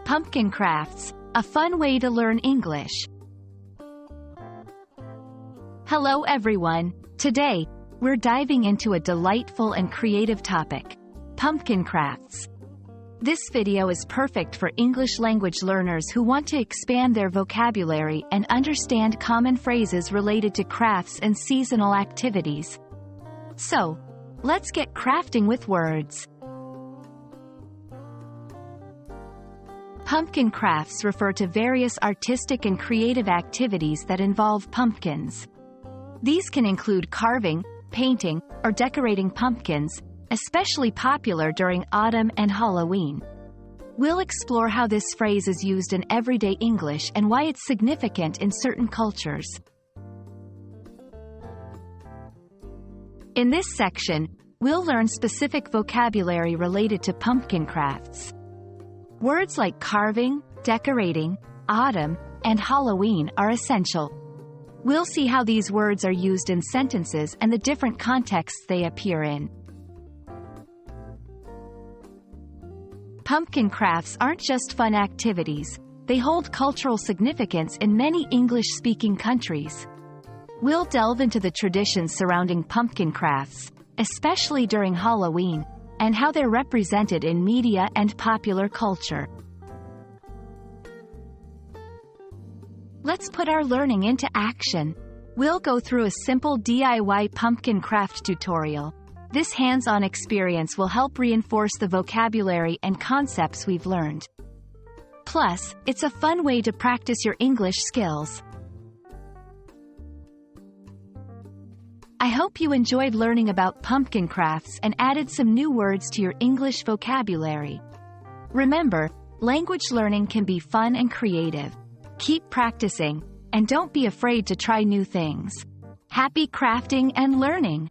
Pumpkin crafts, a fun way to learn English. Hello everyone. Today, we're diving into a delightful and creative topic: pumpkin crafts. This video is perfect for English language learners who want to expand their vocabulary and understand common phrases related to crafts and seasonal activities. So, let's get crafting with words. Pumpkin crafts refer to various artistic and creative activities that involve pumpkins. These can include carving, painting, or decorating pumpkins, especially popular during autumn and Halloween. We'll explore how this phrase is used in everyday English and why it's significant in certain cultures. In this section, we'll learn specific vocabulary related to pumpkin crafts. Words like carving, decorating, autumn, and Halloween are essential. We'll see how these words are used in sentences and the different contexts they appear in. Pumpkin crafts aren't just fun activities, they hold cultural significance in many English-speaking countries. We'll delve into the traditions surrounding pumpkin crafts, especially during Halloween, and how they're represented in media and popular culture. Let's put our learning into action. We'll go through a simple DIY pumpkin craft tutorial. This hands-on experience will help reinforce the vocabulary and concepts we've learned. Plus, it's a fun way to practice your English skills. I hope you enjoyed learning about pumpkin crafts and added some new words to your English vocabulary. Remember, language learning can be fun and creative. Keep practicing, and don't be afraid to try new things. Happy crafting and learning!